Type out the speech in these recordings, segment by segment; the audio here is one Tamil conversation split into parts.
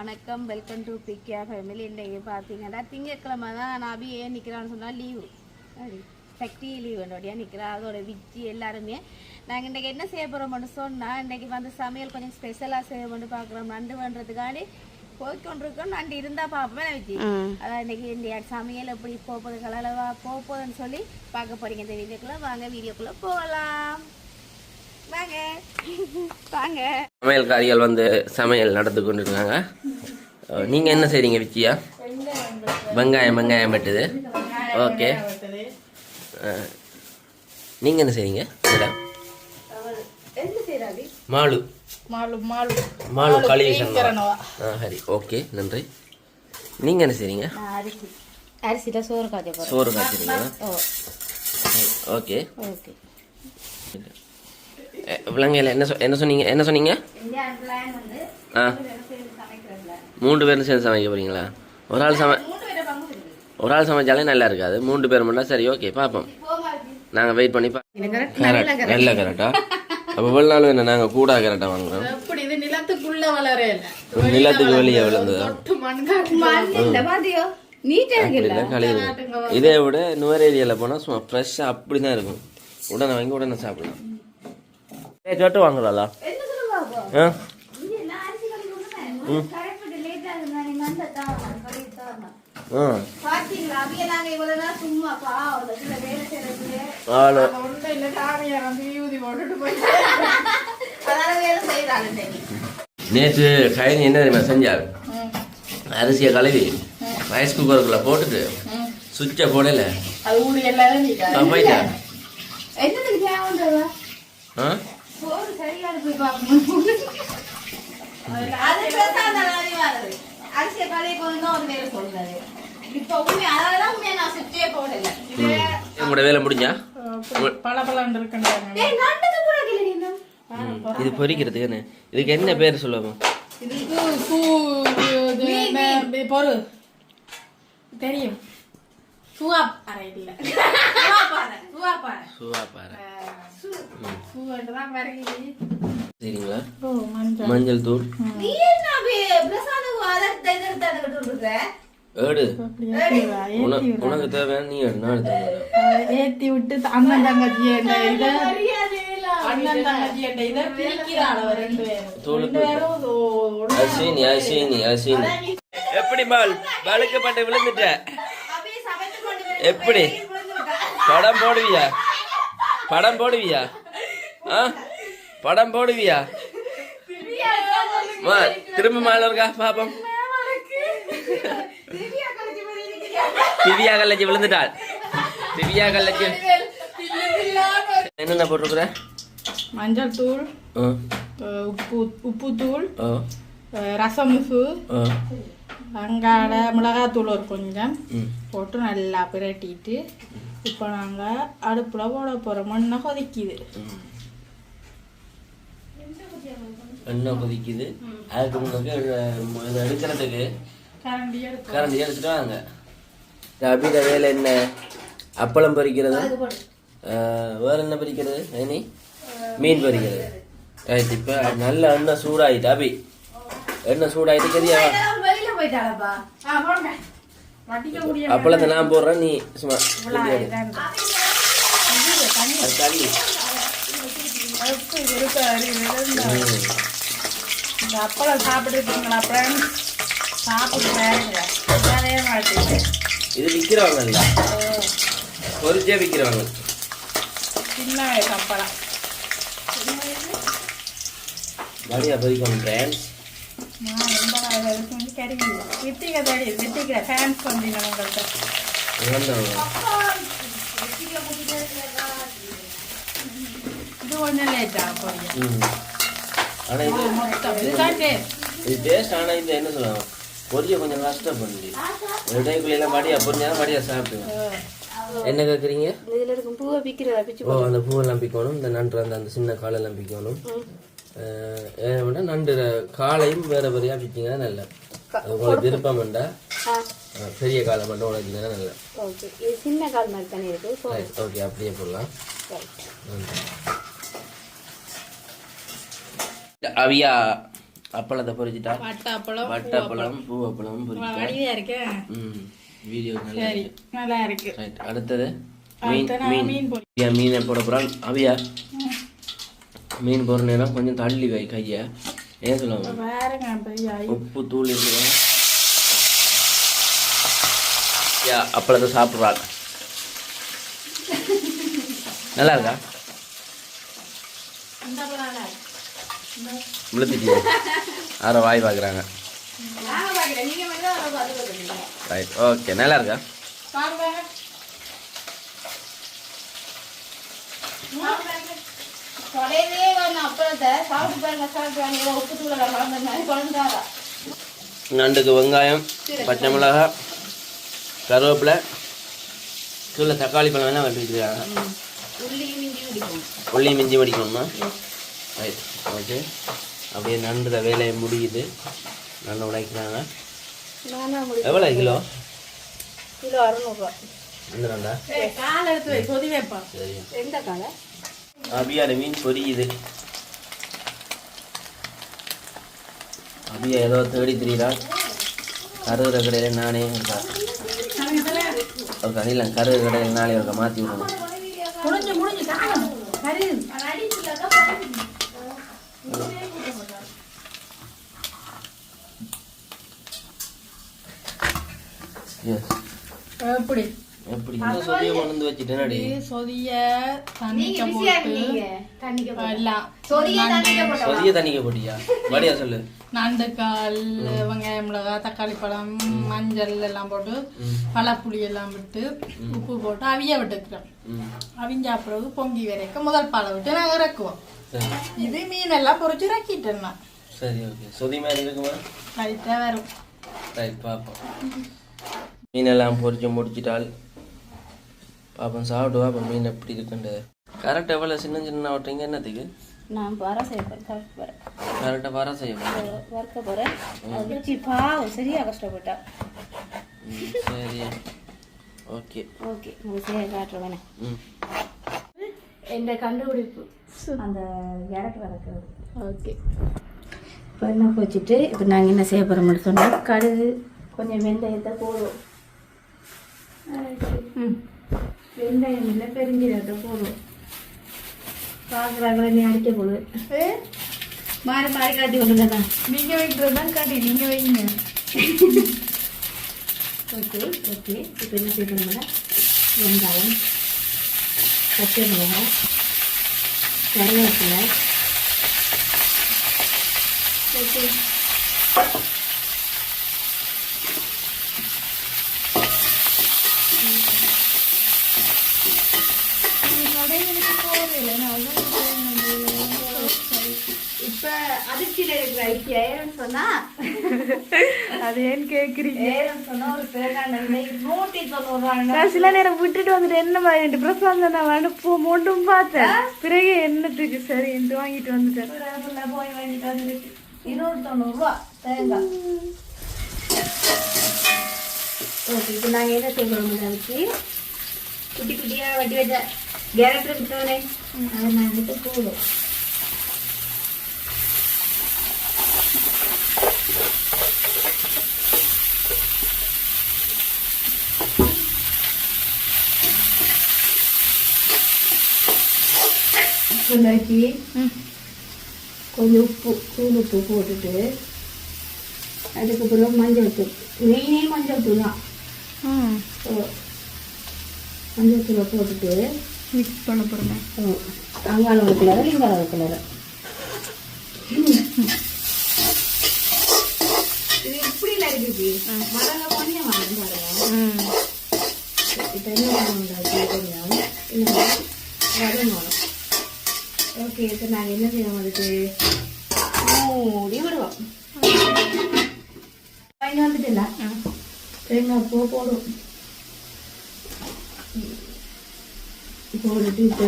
வணக்கம், வெல்கம் டு பிகே ஃபேமிலி. இன்றைக்கு பார்த்தீங்கன்னா திங்கட்கிழமை தான் நான் ஏன் நிற்கிறான்னு சொன்னால் லீவு, ஃபேக்ட்ரி லீவு என்னோடய நிற்கிறேன். அதோட விச்சி எல்லாருமே நாங்கள் இன்றைக்கி என்ன செய்ய போகிறோம்னு சொன்னால், இன்றைக்கி வந்து சமையல் கொஞ்சம் ஸ்பெஷலாக செய்யணும்னு பார்க்குறோம். நண்டு பண்ணுறதுக்காண்டி போய்கொண்டிருக்கோம். நண்டு இருந்தால் பார்ப்பேன் வச்சு. அதான் இன்றைக்கி இந்த சமையல் எப்படி போகுது கலலவா போகுதுன்னு சொல்லி பார்க்க போகிறீங்க. இந்த வீடியோக்குள்ளே வாங்க, வீடியோக்குள்ளே போகலாம் வாங்க வாங்க. சமையல்காரிகள் வந்து சமையல் நடந்து கொண்டு இருக்காங்க. நீங்க என்ன செய்றீங்க விச்சியா? வெங்காயம் வெட்டுது. ஓகே, நீங்க என்ன செய்றீங்க? மாலு கழுவி சரி, ஓகே, நன்றி. நீங்க என்ன செய்றீங்க? அரிசியில சோறு காய்ச்சறீங்க. ஓகே, விலங்கையில் என்ன சொன்னீங்க? 3 பேரும் சேர்ந்து சமைக்க போறீங்களா? ஒரு ஆள் சமைச்சாலே நல்லா இருக்காது. 3 பேர் மட்டும் சரி. ஓகே, பார்ப்போம். நாங்கள் வெயிட் பண்ணி நல்ல கரெக்டா? அப்போ இவ்வளோ நாள் என்ன நாங்கள் கூட கரெக்டாக வாங்குறோம். நிலத்துக்கு வெளியே விழுந்ததா? இதை விட நுவர் ஏரியாவில் போனால் சும்மா ஃப்ரெஷ்ஷாக அப்படி தான் இருக்கும். உடனே வாங்கி உடனே சாப்பிடலாம். சொட்டு வாங்குறாளா? நேற்று கைனி என்ன தெரியுமா செஞ்சாரு? அரிசியை கழுவி ரைஸ் குக்கருக்குள்ள போட்டுட்டு சுவிட்சை போடல போயிட்டா. வேலை முடிஞ்சா இது பொரிக்கிறதுக்கு இதுக்கு என்ன பேர் சொல்லுவோம்? தெரியும், சரிங்களா? மஞ்சள் தூள் ஏடு உனக்கு தேவையான நீ ஏத்தி விட்டு அண்ணன் தங்கச்சி எப்படி பால் வழுக்கப்பட்டு விழுந்துட்ட? எப்படி படம் போடுவியா? படம் போடுவியா? திரும்ப மேல இருக்கா பாப்போம். திவ்யா கல்லச்சி விழுந்துட்டாள். திவ்யா கல்லச்சி என்னென்ன போட்டிருக்கிற? மஞ்சள் தூள், உப்பு தூள், ரசமுசு, வெங்காய மிளகாத்தூள் ஒரு கொஞ்சம் போட்டு நல்லா பிரட்டிட்டு இப்போ நாங்கள் அடுப்பில் போட போகிறோம். மண்ணை கொதிக்குது, எண்ணெய் கொதிக்குது. அதுக்கு முன்னாடி இதை எடுக்கிறதுக்கு கரண்டி எடுத்துட்டு வாங்க. அபிட வேலை என்ன? அப்பளம் பறிக்கிறது, வேற என்ன பறிக்கிறது? மீன் பறிக்கிறது. ரைட். இப்போ நல்ல எண்ணெய் சூடாயிட்டு அபி, எண்ணெய் சூடாயிட்டு சரியா? அப்பளத்தை நான் போடுறேன், நீ சும்மா தண்ணி. அப்பளம் சாப்பிட்டுருக்கீங்களா? இது விற்கிறவங்க பொறிச்சே விற்கிறவங்க. சின்ன அப்பளம் மடியா பொறிக்கணும் ஃப்ரெண்ட்ஸ். இது டேஸ்ட். ஆனால் இது என்ன சொல்லுவாங்க, பொரிய கொஞ்சம் கஷ்டப்படுது. ஒரு டைக்குள்ள மடியா பொரிஞ்சா மடியா சாப்பிடுவேன். என்ன கேட்குறீங்க? ஓ, அந்த பூவெல்லாம் பிக்கணும். இந்த நண்டு அந்த சின்ன காலெல்லாம் பிக்கணும். ஏன்னா நண்டு காலையும் வேற பெரியா பிச்சிங்கன்னா நல்லா. உங்களுக்கு விருப்பம் வேண்டா பெரிய காலை மட்டும் உழைச்சிங்கன்னா நல்லா. சின்ன கால் மாதிரி தானே இருக்கு. ஓகே, அப்படியே போடலாம். அவியா அப்பளத்தை பொரிச்சிட்டா வட்டப்பழம் பூவப்பழம் பொரிச்சிட்டா வீடியோ நல்லா இருக்கு. ரைட். அடுத்தது மீனை போட போகிறான். அவியா மீன் போடுற நேரம் கொஞ்சம் தள்ளி வை கையை. ஏன் சொல்லுவாங்க உப்பு தூள் இருக்குதா? அப்பளத்தை சாப்பிட்றாங்க. நல்லா இருக்கா? விழுத்திட்டியா? யாரோ வாய் பார்க்குறாங்க. ரைட். ஓகே. நல்லா இருக்கா? நண்டுக்கு வெங்காயம், பச்சை மிளகாய், கருவேப்பிலை, கீழே தக்காளி பழம் வேணால் வெட்டிட்டுருக்காங்க. உள்ளி மிஞ்சி வடிக்கணுமா? ரைட். ஓகே. அப்படியே நண்டுற வேலையை முடியுது. நல்லா உடைக்கிறாங்க. எவ்வளோ கிலோ? கிலோ 600 இந்த நண்டா? சரி. எந்த காலை? அபியாட மீன் பொரியுது. அபியா ஏதோ தேடி திரியிறா. கருகிற கடையில் நானே இருக்கா ஒரு கடையில் கருகிற கடையில் நானே இருக்க மாற்றி விடணும். எப்படி எப்படி இந்த சொதியை கொண்டு வச்சுட்டேன். சொதிய தண்ணிக்க போட்டியா? வடியா சொல்லு. நண்டுக்கால், வெங்காயம், மிளகாய், தக்காளி பழம், மஞ்சள் எல்லாம் போட்டு பழப்புளி எல்லாம் விட்டு உப்பு போட்டு அவிய விட்டுக்கிறோம். அவிஞ்சா பிறகு பொங்கி வரைக்கும் முதல் பாலை விட்டு நாங்கள் இறக்குவோம். இது மீன் எல்லாம் பொறிச்சு இறக்கிட்டேன்னா. சரி. ஓகே. சொதி மாதிரி இருக்குமா? ரைட்டாக வரும். ரைட். பார்ப்போம். மீனெல்லாம் பொறிச்சு முடிச்சிட்டால் பாப்போம். சாப்பிட்டு பார்ப்போம் மீன் எப்படி இருக்குன்றது. கரெக்டாக எவ்வளோ சின்ன சின்ன ஓட்டுறீங்க? என்னத்துக்கு? நான் பர செய்ய போகிறேன். கரெக்டாக வர செய்ய போகிறேன். வறுக்க போகிறேன். பாவம் சரியா கஷ்டப்பட்டா. சரி. ஓகே. ஓகே. உங்களுக்கு சரியாக காட்டுறேன். எந்த கண்டுபிடிப்பு அந்த கேரட் வளர்க்குறது. ஓகே. இப்போ என்ன வச்சுட்டு இப்போ நாங்கள் என்ன செய்ய போகிறோம்னு சொன்னால் கடுகு கொஞ்சம் வெந்தயத்தை போடுவோம். வெந்தயம் இல்லை பெருஞ்சீரகத்தை போடுவோம். பார்க்குறாங்களே நீ அடிக்க போடு. மாறி மாறி காட்டி கொண்டுதான் நீங்கள் வைக்கிறது தான் காட்டி நீங்கள் வைங்க. ஓகே. ஓகே. இப்போ என்ன செய்யணும்னா வெங்காயம், பச்சை மிளகாய், கருவேப்பிலை, ஓகே, இப்போ அதிர்ச்சியில் இருக்கிற ஐக்கிய ஏன்னு சொன்னா அது ஏன்னு கேட்குறீங்க? ஏன்னு சொன்னா ஒரு பேரான 190 சில நேரம் விட்டுட்டு வந்துட்டு என்ன மாதிரி பிரசாந்த் நான் அனுப்ப மட்டும் பார்த்தேன். பிறகு என்னத்துக்கு சரின்ட்டு வாங்கிட்டு வந்துட்டேன். போய் வாங்கிட்டு வந்துருக்கு 290 தேங்காய். ஓகே. இப்போ நாங்கள் என்ன செய்யணும்? அதுக்கு குட்டி குட்டியாக வட்டி வச்ச கேரட் விட்டோனே அதை நாங்கள் போடுவோம். கொண்டாக்கி கொஞ்சம் உப்பு, தூள் உப்பு போட்டுட்டு அதுக்கப்புறம் மஞ்சள் தூள். மெயினே மஞ்சள் தூள் தான். மஞ்சள் தூளை போட்டுட்டு மிக்ஸ் பண்ண போகிறோம். அங்காள ஒரு கலர், இங்காள ஒரு கலர். இது எப்படி இருக்குது? மரங்க கொஞ்சம் மரம் பாருங்க. இப்போ என்ன பண்ணுவோம்? கொஞ்சம் வரணும். ஓகே. இப்போ நாங்கள் என்ன செய்வோம்? அதுக்கு மூடி விடுவோம். வாங்கி வந்துட்டுல தேங்காய் பூ போடுவோம். போட்டுட்டு இப்போ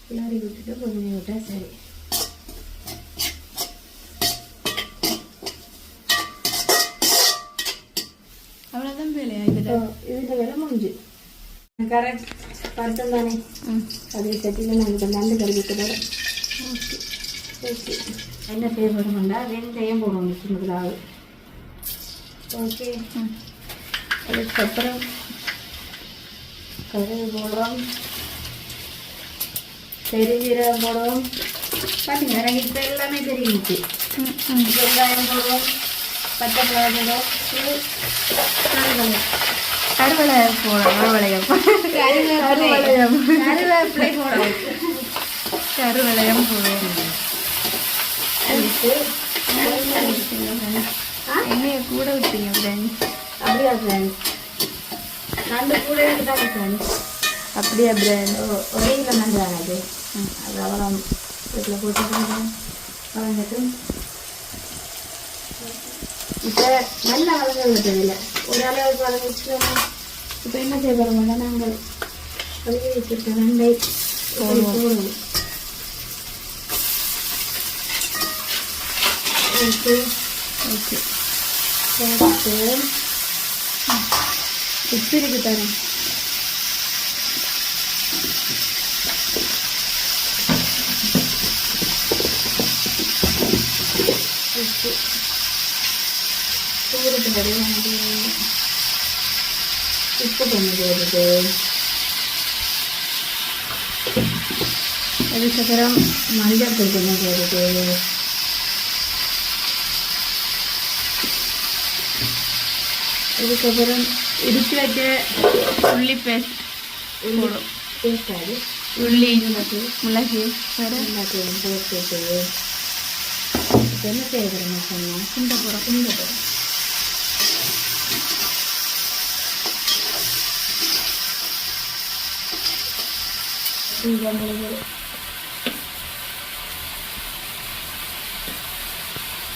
கிளறி விட்டுட்டு கொஞ்சம் விட்டா சரி. அவ்வளோதான் வேலையா? இதுல வேலை முடிஞ்சு கரெக்ட் பருத்தம் தானே. அதே சட்டியில் நாங்கள் இப்போ நண்டு கறி வைக்கிறோம். ஓகே. ஓகே என்ன தேவைப்படுமெண்டா வெந்தயம் போடணும் சின்னதாக. ஓகே அதுக்கப்புறம் கடுகு போடுறோம், பெருஞ்சீரகம் போடுவோம். பார்த்தீங்கன்னா எனக்கு இப்போ எல்லாமே தெரிஞ்சிச்சு. வெங்காயம் போடுவோம், பச்சை மிளகாய் போடுவோம், கருவேப்பிலை போடுவோம், கருவேப்பிலை போடுவோம், கருவேலையம் போடுவோம். அதுக்கு எண்ணெயை கூட விட்டீங்க ஃப்ரெண்ட்ஸ். அப்படியா ஃப்ரெண்ட்ஸ்? நண்டு கூட தான் ஃப்ரெண்ட்ஸ். அப்படியா பிராண்ட்? ஒரே கிலோ நண்டு தானே அது. அது அவ்வளோ வீட்டில் போட்டு வளர்ந்துட்டு இப்போ நல்லா வளர்ந்து விட்டதில்லை, ஒரு அளவுக்கு வளர்ந்துச்சுன்னா இப்போ என்ன செய்ய போகிறோம்னா நாங்கள் கழுவி வச்சுருக்க நண்டை போடுவோம். ஓகே ஓகே போட்டு உப்பு இருக்கு தரேன். உப்பு சூடுக்கு படி வந்து உப்பு கொஞ்சம் போடுது. அதுக்கப்புறம் மஞ்சள் தூள் கொஞ்சம் போடுது. அதுக்கப்புறம் இடித்து வச்ச உள்ளி பேஸ்ட் போடும். பேஸ்ட் ஆகுது உள்ளி மிளகு வேறு எல்லாத்தையும் போட்டு என்ன செய்யப்படுமா சொன்னால் குண்டை போகிறோம்.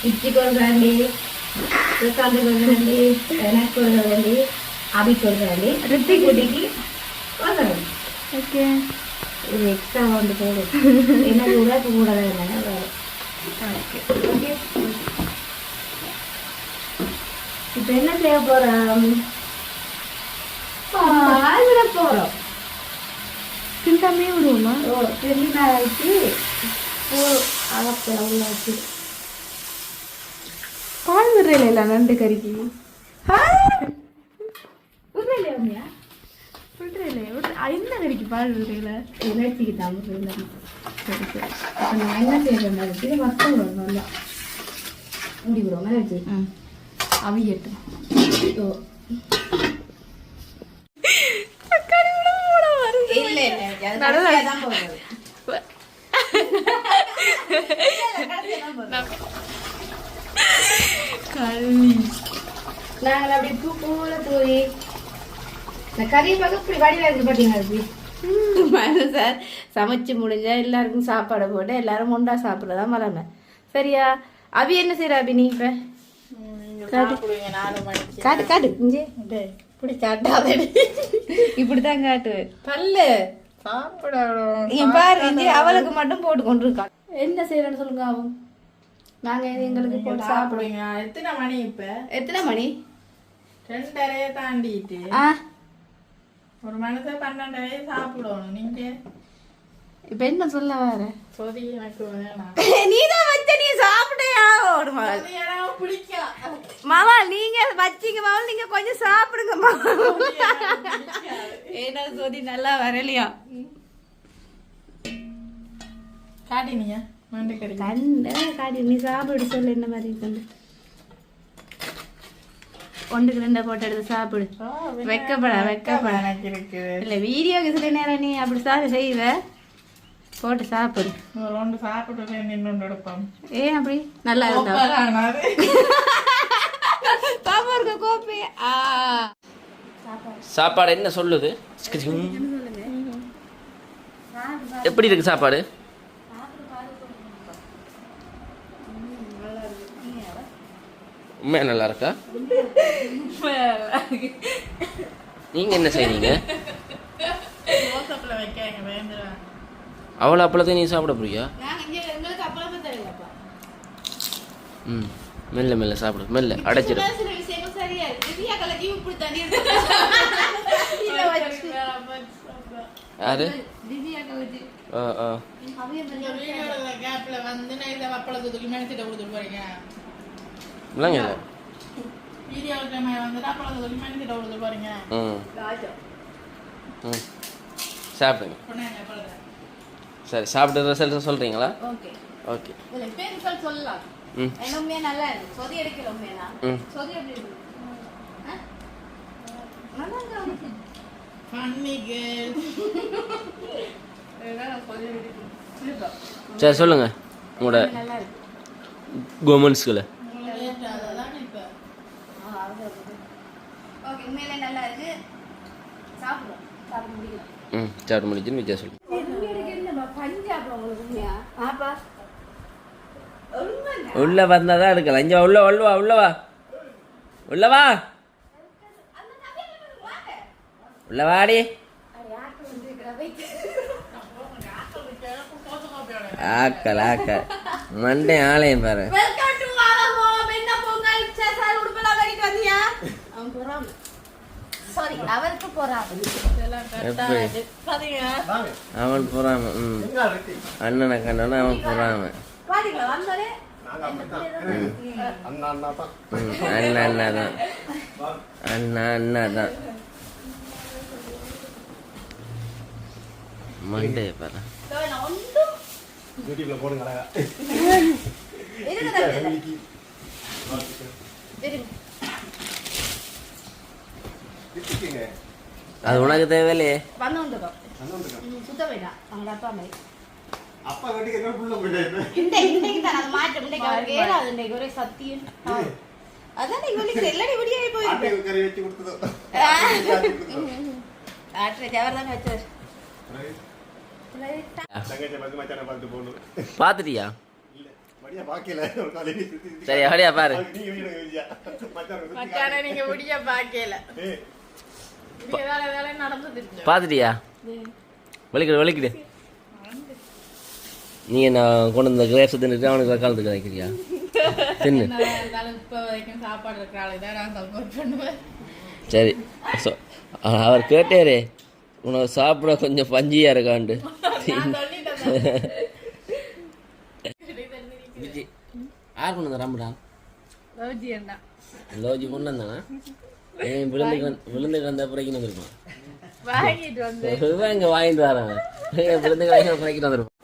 இட்லி கொள்றாண்டி, தக்காளி கொள்றாண்டி, எனக்கு கொள்றாண்டி, அபி கொள்றாண்டி, ரித்தி குட்டிக்கு கொள்றாண்டி. ஓகே இது எக்ஸ்ட்ரா வந்து போடும். என்ன கூட இப்போ கூட இல்லைன்னா வேறு. ஓகே ஓகே இப்போ என்ன செய்ய போகிறோம்? பால் விட போகிறோம். திண்டாமே விடுவோமா? ஓ தெரியல ஆயிடுச்சு. ஓ அகப்பட உள்ளாச்சு. பால் விடுறீங்களா நண்டு கறிக்கு? விடுறீங்களா? விடுறீங்களா? என்ன கறிக்கு பால் விடுறீங்களா? இறைச்சிக்கு தான் விடுறீங்களா? சரி சரி. இப்போ நான் என்ன செய்யறேன் இருக்கு மொத்தம் வரும் நல்லா மூடி விடுவோம் இறைச்சி அவியட்டும். ஓ இல்லை இல்லை தான் போடுறது. நாங்கள் அப்படி பூ பூல தூவி இந்த கறி பார்க்க இப்படி வடிவா இருக்கு பார்த்தீங்களா சார். சமைச்சு முடிஞ்சா எல்லாருக்கும் சாப்பாடு போட்டு எல்லாரும் ஒண்டா சாப்பிட்றதா மறமை. சரியா? அபி என்ன செய்யற அபி? நீ இப்ப காட்டு காட்டு இஞ்சி இப்படி காட்டாத, இப்படித்தான் காட்டுவேன். பல்லு பாரு இஞ்சி அவளுக்கு மட்டும் போட்டு கொண்டு இருக்கா. என்ன செய்யறேன்னு சொல்லுங்க. ஆகும் நாங்க எங்களுக்கு போட்டு சாப்பிடுவீங்க. எத்தனை மணி? இப்ப எத்தனை மணி? 2:30 தாண்டிட்டு ஒரு மனுஷன் 12:30 சாப்பிடணும். நீங்க இப்ப என்ன சொல்ல வர? சொதி எனக்கு நீதான் வச்ச, நீ சாப்பிட்டே ஓடுமா? பிடிக்கும் மாமா, நீங்க வச்சிங்க மாமா, நீங்க கொஞ்சம் சாப்பிடுங்க மாமா. ஏன்னா சொதி நல்லா வரலையா? காட்டினீங்க கண்டு காட்டி நீ சாப்பிடு சொல்லு. என்ன மாதிரி கண்டு 1-2 போட்டு எடுத்து சாப்பிடு. வெக்கப்பட இல்ல வீடியோக்கு சில நேரம் நீ அப்படி செய்வ. போட்டு சாப்பிடு. ஏன் அப்படி நல்லா இருந்தா பாப்பா இருக்க கோப்பி. சாப்பாடு என்ன சொல்லுது? எப்படி இருக்கு சாப்பாடு? உண்மையா நல்லா இருக்கா? நீங்க என்ன செய்றீங்க? அவ்வளோ அப்பளத்தை நீ சாப்பிட போறியா? ம் மெல்ல மெல்ல சாப்பிடு, மெல்ல அடைச்சிடும். யாரு திவ்யா கவிதை ஆ ஆ கேப்ல வந்து நான் இதை அப்பளத்துக்கு மெனத்திட்ட கொடுத்துட்டு போறீங்க இல்லைங்க வீடியோ வந்துட்டு அப்பளத்துக்கு மெனத்திட்ட கொடுத்துட்டு போறீங்க ம் சாப்பிடுங்க சொன்னேன் அப்பளத்தை சரி சாப்பிட்டு ரிசல்ட் சொல்கிறீங்களா ஓகே ஓகே இதுல பேர் சொல்லலாம் ம் என்ன உண்மையா நல்லா இருக்கு சொதி எடுக்கல உண்மையா ம் சொதி எப்படி இருக்கு நல்லா இருக்கு ஃபன்னி கேர்ள் சரி சொல்லுங்க உங்களோட நல்லா இருக்கு கவர்மெண்ட் ஸ்கூலில் அதான் இப்போ ஓகே உண்மையிலே நல்லா இருக்கு சாப்பிடுவோம் சாப்பிட முடியல ம் சாப்பிட்டு முடிச்சுன்னு வித்தியாசம் சொல்லுங்க பஞ்சாப் உங்களுக்கு உண்மையா ஆப்பா உள்ள வந்தாதான் எடுக்கலாம் இங்கே உள்ளவா உள்ள வாடி ஆக்கல் மண்டே ஆலயம் பாரு அவருக்கு போறாம அவன் போறாம அண்ணனை கண்டன அவன் போறாம அண்ணா தான் மண்டே பாரு அது உனக்கு தேவையில்லையே சுத்த வேண்டாம் அவங்க அப்பா மாதிரி அப்பா வீட்டுக்கு புள்ள போயிட்டாரு இன்னைக்கு தான் அது மாற்றம் இன்னைக்கு அவருக்கு ஏறாது இன்னைக்கு ஒரே சத்தியம் அதான் நீங்க சொல்லி எல்லாடி முடியாம போயிருக்கு கறி வச்சு கொடுத்ததோ ஆட்ரே ஜவர் தான் வச்சார் தங்கச்சி வந்து மச்சான பார்த்து போகணும் பாத்துட்டியா இல்ல வடியா பாக்கல ஒரு காலையில சரி அப்படியா பாரு நீங்க வீடு விஜயா மச்சான நீங்க முடிய பாக்கல வேலை நடந்துட்டு பாத்துட்டியா வலிக்கிடு நீ என்ன கொண்டு வந்த கிரேப்ஸ் தின்னுட்டு அவனுக்கு காலத்துக்கு வைக்கிறியா தின்னு இப்ப வரைக்கும் சாப்பாடு இருக்கிற ஆளு தான் நான் சப்போர்ட் பண்ணுவேன் சரி அவர் கேட்டாரே உனக்கு சாப்பிட கொஞ்சம் பஞ்சியா இருக்காண்டு யார் கொண்டு வந்தா ராம்புடா லோஜி கொண்டு வந்தானா விழுந்துக்கு வந்த பிறகு இருப்பான் வாங்கிட்டு வந்து இங்க வாங்கிட்டு வரான் விழுந்துக்கு வாங்கி பிறக்கிட்டு வந்துருப்பான்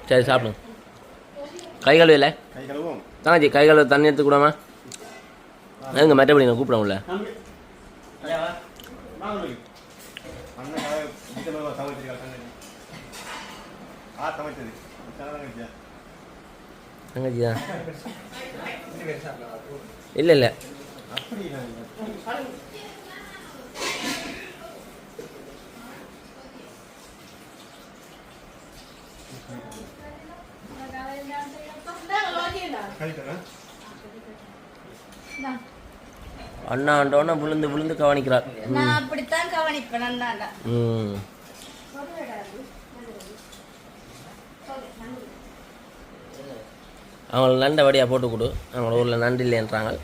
சரி சாப்பிடும் கை கழுவில கை கழுவோம் தங்கச்சி கை கழுவு தண்ணி எடுத்து கூடாமா எங்க மற்றபடி நான் கூப்பிடவும்ல தங்கச்சி தான் இல்லை அண்ணாண்டோன்னா விழுந்து கவனிக்கிறார் நான் அப்படித்தான் கவனிப்பேன் அண்ணாண்டா அவங்களுக்கு நண்டை வடியா போட்டு கொடு அவங்கள ஊரில் நண்டு இல்லைன்றாங்க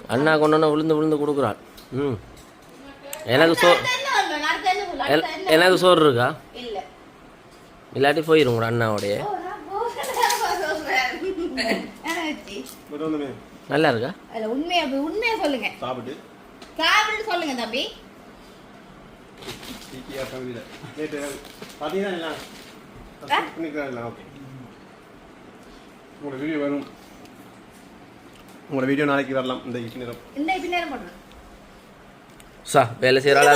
அண்ணா கொண்டு விழுந்து கொடுக்குறாள் எனக்கு சோறு இருக்கா இல்லாட்டி போயிரும் கூட அண்ணாவோடைய நல்லா இருக்கா உண்மையா சொல்லுங்க சாப்பிட்டு சொல்லுங்க தம்பி உங்களோட வீடியோ நாளைக்கு வரலாம் இந்த நேரம் போடுறேன் வேலை செய்யறாளா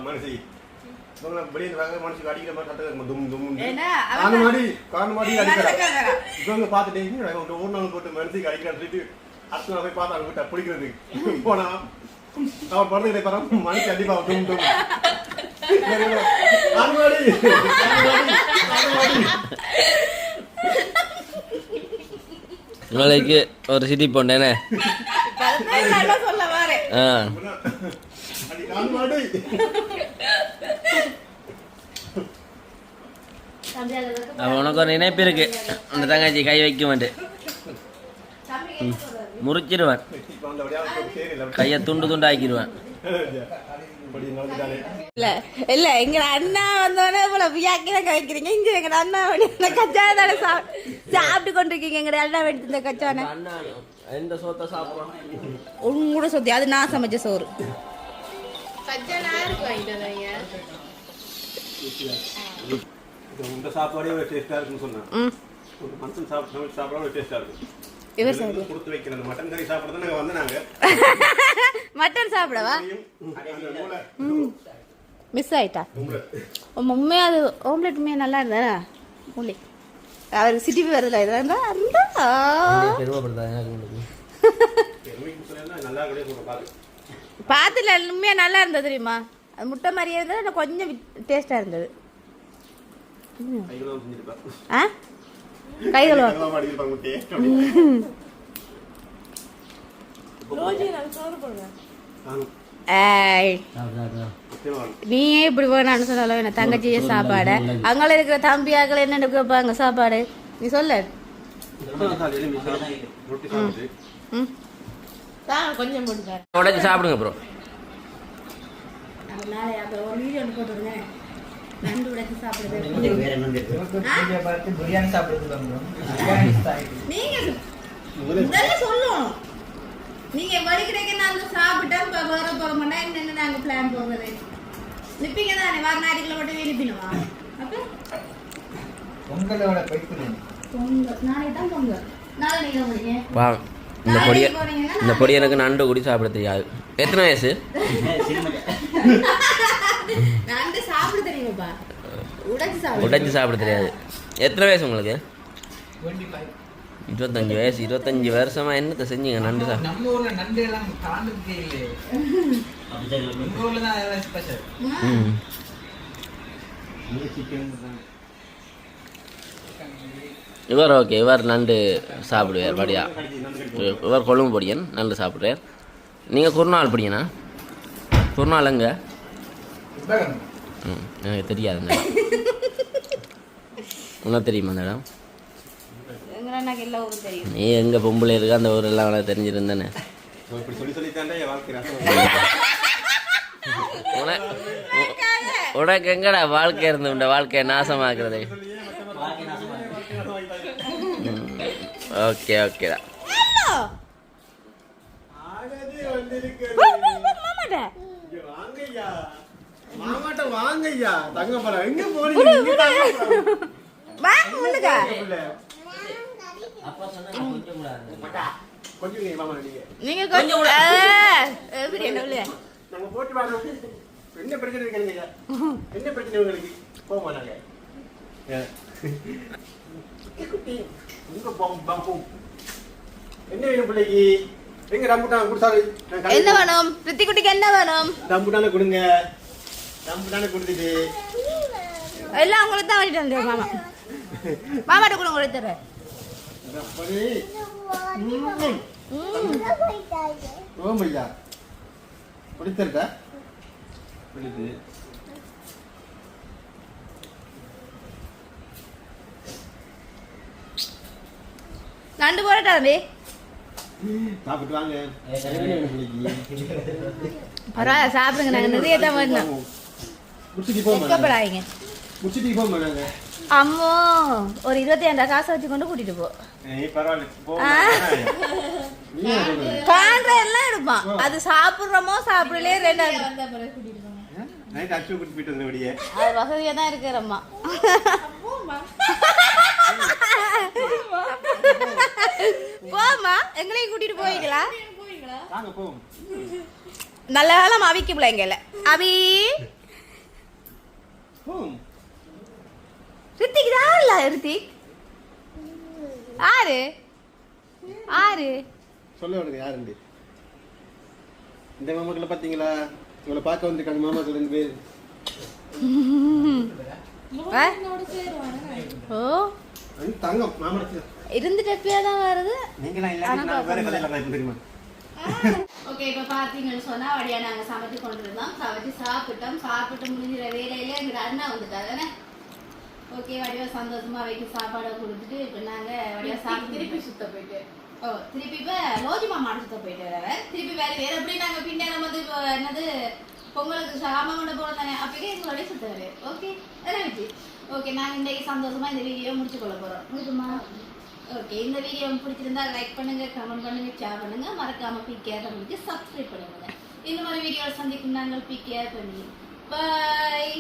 மனசி மனசுக்கு அடிக்கிற மாதிரி சட்டை தும் தும் ஏன்னா இவங்க பார்த்துட்டு ஒரு நாள் போட்டு மனசுக்கு அடிக்கிறான்னு சொல்லிட்டு அடுத்த நாள் போய் பார்த்தா அவங்க கிட்ட பிடிக்கிறதுக்கு போனா அவர் பிறந்த பாரு மனசு கண்டிப்பா தும் தும் நாளைக்கு ஒரு சிட்டி போண்டேனே சொல்ல வரேன் கால்மாடு உனக்கு ஒரு நினைப்பு இருக்கு அந்த தங்கச்சி கை வைக்க மாட்டேன் முறிச்சிருவான் கையை துண்டு துண்டு ஆக்கிடுவான் இல்ல இல்ல எங்க அண்ணா வந்தோடனே இவ்வளவு வியாக்கியம் கழிக்கிறீங்க இங்க எங்க அண்ணா இந்த கச்சான சாப்பிட்டு கொண்டிருக்கீங்க எங்க அண்ணா வெடித்து இந்த கச்சான எந்த சோத்தை சாப்பிடுறோம் உங்களோட சொத்தி அது நான் சமைச்ச சோறு இந்த சாப்பாடே ஒரு டேஸ்டா இருக்குன்னு சொன்னேன் ஒரு மனுஷன் சாப்பிட ஒரு டேஸ்டா இருக்கும் இவர் சாப்பிடு கொடுத்து வைக்கிறது மட்டன் கறி சாப்பிட நாங்க வந்தாங்க மட்டன் சாப்பிடவா மிஸ் ஆயிட்டா உண்மையா அது ஓம்லெட் உண்மையா நல்லா இருந்தா ஓம்லி அவருக்கு சிட்டி வருதுல இதெல்லாம் இருந்தா நல்லா கிடையாது பார்த்துல உண்மையா நல்லா இருந்தது தெரியுமா அது முட்டை மாதிரியே இருந்தது கொஞ்சம் டேஸ்டா இருந்தது கைகள் நீயே இப்படி வேணான்னு சொன்னாலும் என்ன தங்கச்சிய சாப்பாடு அங்கே இருக்கிற தம்பியாக்கள் என்ன கேட்பாங்க சாப்பாடு நீ சொல்ல கொஞ்சம் போட்டுக்காரு உடச்சி சாப்பிடுங்க ப்ரோ வீடியோ போட்டுருங்க நண்டு உடைச்சு சாப்பிடுறது நீங்க முதல்ல சொல்லும் நீங்க வடிக்கிறீங்க நாங்க சாப்பிட்டா வேற போக மாட்டா என்ன நாங்க பிளான் போடுறது நிப்பீங்க தானே வார நாளைக்குள்ள மட்டும் வெளிப்பினுவா அப்ப பொங்கலோட போய்க்கிறீங்க பொங்கல் நாளைக்கு தான் பொங்கல் நாளை நீங்க முடிங்க வா இந்த பொடி எனக்கு நண்டு குடி சாப்பிட தெரியாது எத்தனை வயசு நண்டு சாப்பிட தெரியுமாப்பா உடைச்சு சாப்பிட தெரியாது எத்தனை வயசு உங்களுக்கு 25 வயசு 25 வருஷமா என்னத்தை செஞ்சீங்க நண்டு சாப்பிட நம்ம ஊர்ல நண்டு எல்லாம் காண்றதே இல்லையே நம்ம ஊர்ல தான் அதெல்லாம் ஸ்பெஷல் இவர் ஓகே இவர் நண்டு சாப்பிடுவார் படியா இவர் கொழும்பு பொடியன் நண்டு சாப்பிடுவார் நீங்கள் குருநாள் படியனா குருநாள் எங்க எனக்கு தெரியாது அந்த இடம் உனக்கு தெரியுமா அந்த இடம் நீ எங்க பொம்பளை இருக்கா அந்த ஊரெல்லாம் உனக்கு தெரிஞ்சிருந்தானே உனக்கு எங்கடா வாழ்க்கை இருந்து வாழ்க்கையை நாசமாக்குறது ஓகே ஓகேடா மாமாட்ட வாங்கய்யா தங்கப்படம் எங்க போறீங்க கொஞ்சம் நீங்க கொஞ்சம் நாங்க போட்டு வாங்க என்ன பிரச்சனை இருக்கு என்ன பிரச்சனை உங்களுக்கு போக மாட்டாங்க என்ன வேணும் பிள்ளைக்கு எங்க ரம்புட்டான் கொடுத்தாரு என்ன வேணும் பிரித்தி குட்டிக்கு என்ன வேணும் ரம்புட்டான கொடுங்க ரம்புட்டான கொடுத்துட்டு எல்லாம் உங்களுக்கு தான் வாங்கிட்டு வந்தேன் மாமா மாமாட்ட கூட உங்களுக்கு தரேன் ஓமையா கொடுத்துருக்கா கொடுத்து நண்டு போடட்டா தம்பி சாப்பிட்டு வாங்க பரவாயில்ல சாப்பிடுங்க நாங்கள் நிறைய தான் வேணும் வெக்கப்படாதீங்க முடிச்சுட்டு போக மாட்டாங்க அம்மோ ஒரு 25 காசை வச்சு கொண்டு கூட்டிட்டு போ காண்ற எல்லாம் எடுப்பான் அது சாப்பிடுறோமோ சாப்பிடலே 2 அது வசதியா தான் இருக்கிறம்மா போமா எங்களையும் கூட்டிட்டு போவீங்களா நல்ல காலம் அவிக்கு பிள்ளைங்கல அவி ரித்திக் யாருல ரித்திக் ஆறு ஆறு சொல்ல விடுங்க யாருண்டு இந்த மாமாக்களை பாத்தீங்களா உங்களை பார்க்க வந்திருக்காங்க மாமாக்கள் 2 பேர் ஓ தங்கம் மாமா இருந்துட்டு எப்பயா தான் வருது நீங்க நான் இல்ல வேற கதையில நான் தெரியுமா ஓகே இப்ப பாத்தீங்கன்னு சொன்னா வழியா நாங்க சமைச்சு கொண்டு இருந்தோம், சமைச்சு சாப்பிட்டு முடிஞ்சிற வேலையில எங்க அண்ணா வந்துட்டாங்க. ஓகே வடிவா சந்தோஷமா வைக்க சாப்பாடை கொடுத்துட்டு இப்ப நாங்க வடிவா சாப்பிட்டு திருப்பி சுத்த போயிட்டு திருப்பி இப்ப லோஜி மாமா சுத்த போயிட்டு திருப்பி வேற எப்படி நாங்க பின்னேரம் வந்து என்னது பொங்கலுக்கு சாமான் கொண்டு போனோம் தானே அப்பயே எங்களோட சுத்தாரு. ஓகே ஓகே நாங்க இன்னைக்கு சந்தோஷமா இந்த வீடியோ முடிச்சு கொள்ள போறோம். முடிக்குமா? ஓகே இந்த வீடியோ பிடிச்சிருந்தா லைக் பண்ணுங்க, கமெண்ட் பண்ணுங்க, ஷேர் பண்ணுங்க, மறக்காம பிகேஆர் தமிழுக்கு சப்ஸ்கிரைப் பண்ணுங்க. இந்த மாதிரி வீடியோ சந்திக்கும் நாங்கள் பிகேஆர் தமிழ். பாய்.